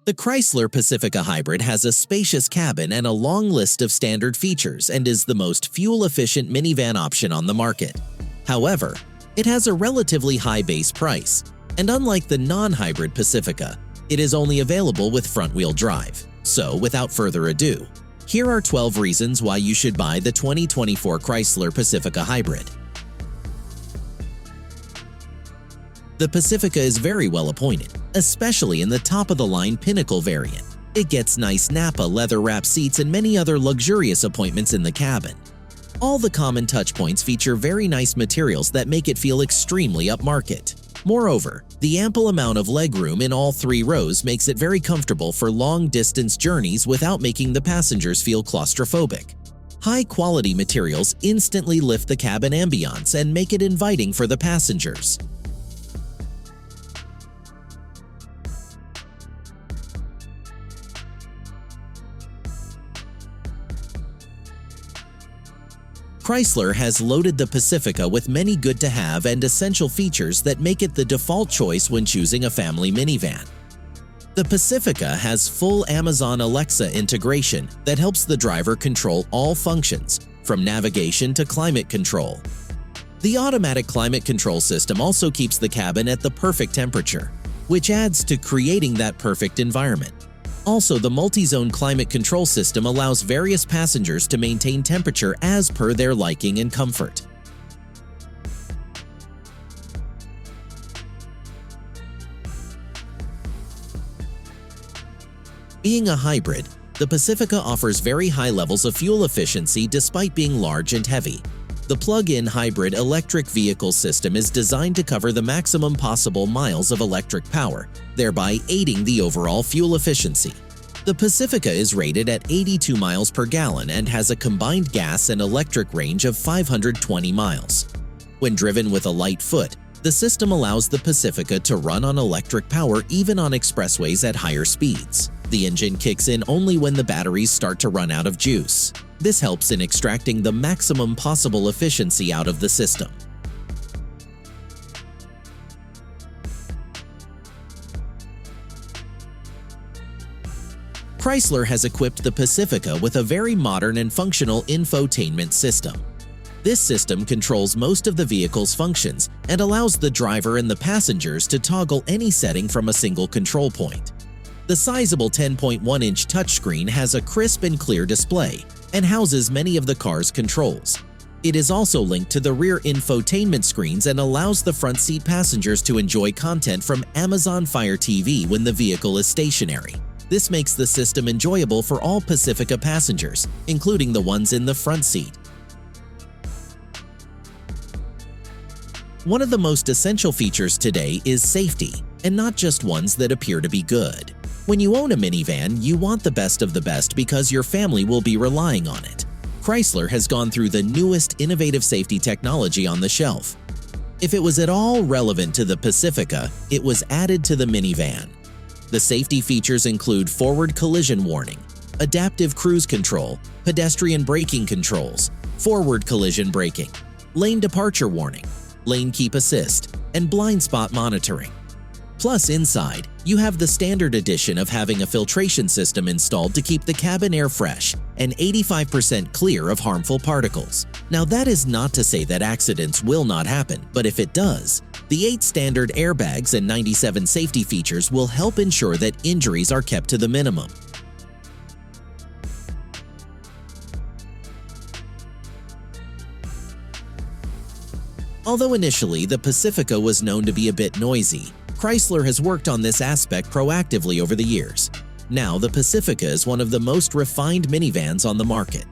The Chrysler Pacifica Hybrid has a spacious cabin and a long list of standard features and is the most fuel-efficient minivan option on the market. However, it has a relatively high base price, and unlike the non-hybrid Pacifica, it is only available with front-wheel drive. So, without further ado, here are 12 reasons why you should buy the 2024 Chrysler Pacifica Hybrid. The Pacifica is very well appointed, especially in the top-of-the-line Pinnacle variant. It gets nice Napa leather-wrapped seats and many other luxurious appointments in the cabin. All the common touchpoints feature very nice materials that make it feel extremely upmarket. Moreover, the ample amount of legroom in all 3 rows makes it very comfortable for long-distance journeys without making the passengers feel claustrophobic. High-quality materials instantly lift the cabin ambiance and make it inviting for the passengers. Chrysler has loaded the Pacifica with many good-to-have and essential features that make it the default choice when choosing a family minivan. The Pacifica has full Amazon Alexa integration that helps the driver control all functions, from navigation to climate control. The automatic climate control system also keeps the cabin at the perfect temperature, which adds to creating that perfect environment. Also, the multi-zone climate control system allows various passengers to maintain temperature as per their liking and comfort. Being a hybrid, the Pacifica offers very high levels of fuel efficiency despite being large and heavy. The plug-in hybrid electric vehicle system is designed to cover the maximum possible miles of electric power, thereby aiding the overall fuel efficiency. The Pacifica is rated at 82 miles per gallon and has a combined gas and electric range of 520 miles. When driven with a light foot, the system allows the Pacifica to run on electric power even on expressways at higher speeds. The engine kicks in only when the batteries start to run out of juice. This helps in extracting the maximum possible efficiency out of the system. Chrysler has equipped the Pacifica with a very modern and functional infotainment system. This system controls most of the vehicle's functions and allows the driver and the passengers to toggle any setting from a single control point. The sizable 10.1-inch touchscreen has a crisp and clear display and houses many of the car's controls. It is also linked to the rear infotainment screens and allows the front seat passengers to enjoy content from Amazon Fire TV when the vehicle is stationary. This makes the system enjoyable for all Pacifica passengers, including the ones in the front seat. One of the most essential features today is safety, and not just ones that appear to be good. When you own a minivan, you want the best of the best because your family will be relying on it. Chrysler has gone through the newest innovative safety technology on the shelf. If it was at all relevant to the Pacifica, it was added to the minivan. The safety features include forward collision warning, adaptive cruise control, pedestrian braking controls, forward collision braking, lane departure warning, lane keep assist, and blind spot monitoring. Plus, inside, you have the standard addition of having a filtration system installed to keep the cabin air fresh and 85% clear of harmful particles. Now, that is not to say that accidents will not happen, but if it does, the 8 standard airbags and 97 safety features will help ensure that injuries are kept to the minimum. Although initially the Pacifica was known to be a bit noisy, Chrysler has worked on this aspect proactively over the years. Now, the Pacifica is one of the most refined minivans on the market.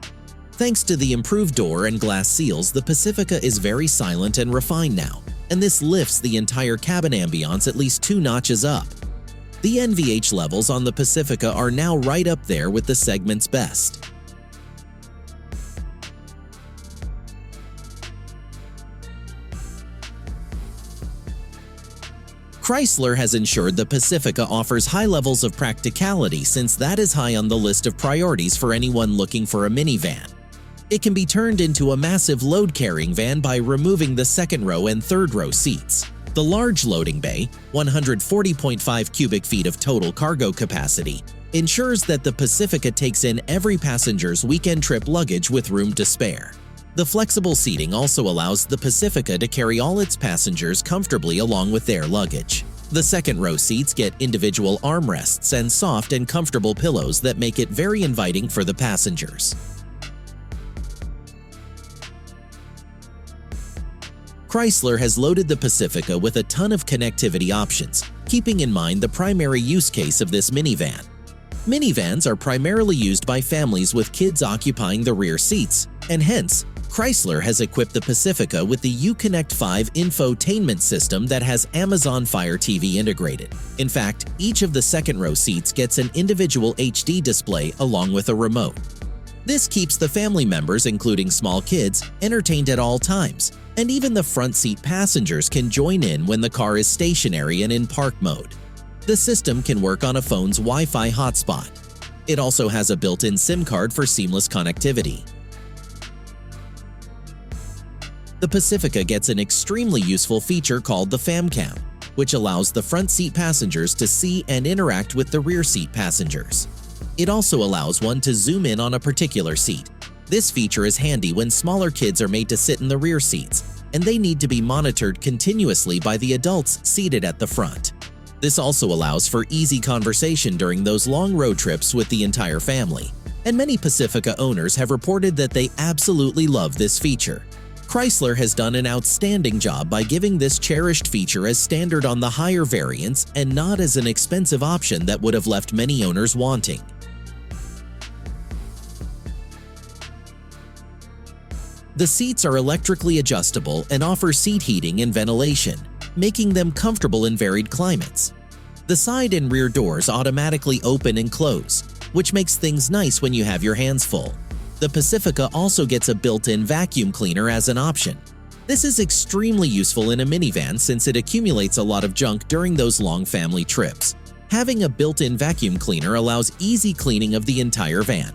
Thanks to the improved door and glass seals, the Pacifica is very silent and refined now, and this lifts the entire cabin ambiance at least 2 notches up. The NVH levels on the Pacifica are now right up there with the segment's best. Chrysler has ensured the Pacifica offers high levels of practicality since that is high on the list of priorities for anyone looking for a minivan. It can be turned into a massive load-carrying van by removing the second row and third row seats. The large loading bay, 140.5 cubic feet of total cargo capacity, ensures that the Pacifica takes in every passenger's weekend trip luggage with room to spare. The flexible seating also allows the Pacifica to carry all its passengers comfortably along with their luggage. The second-row seats get individual armrests and soft and comfortable pillows that make it very inviting for the passengers. Chrysler has loaded the Pacifica with a ton of connectivity options, keeping in mind the primary use case of this minivan. Minivans are primarily used by families with kids occupying the rear seats, and hence, Chrysler has equipped the Pacifica with the Uconnect 5 infotainment system that has Amazon Fire TV integrated. In fact, each of the second-row seats gets an individual HD display along with a remote. This keeps the family members, including small kids, entertained at all times, and even the front seat passengers can join in when the car is stationary and in park mode. The system can work on a phone's Wi-Fi hotspot. It also has a built-in SIM card for seamless connectivity. The Pacifica gets an extremely useful feature called the FamCam, which allows the front seat passengers to see and interact with the rear seat passengers. It also allows one to zoom in on a particular seat. This feature is handy when smaller kids are made to sit in the rear seats, and they need to be monitored continuously by the adults seated at the front. This also allows for easy conversation during those long road trips with the entire family, and many Pacifica owners have reported that they absolutely love this feature. Chrysler has done an outstanding job by giving this cherished feature as standard on the higher variants and not as an expensive option that would have left many owners wanting. The seats are electrically adjustable and offer seat heating and ventilation, making them comfortable in varied climates. The side and rear doors automatically open and close, which makes things nice when you have your hands full. The Pacifica also gets a built-in vacuum cleaner as an option. This is extremely useful in a minivan since it accumulates a lot of junk during those long family trips. Having a built-in vacuum cleaner allows easy cleaning of the entire van.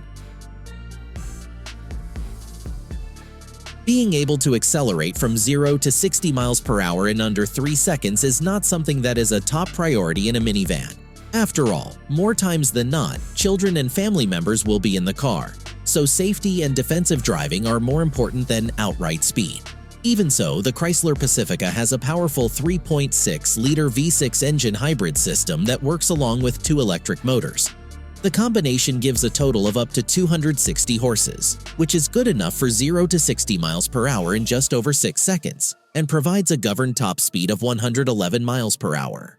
Being able to accelerate from 0 to 60 miles per hour in under 3 seconds is not something that is a top priority in a minivan. After all, more times than not, children and family members will be in the car, so safety and defensive driving are more important than outright speed. Even so, the Chrysler Pacifica has a powerful 3.6-liter V6 engine hybrid system that works along with 2 electric motors. The combination gives a total of up to 260 horses, which is good enough for 0 to 60 miles per hour in just over 6 seconds, and provides a governed top speed of 111 miles per hour.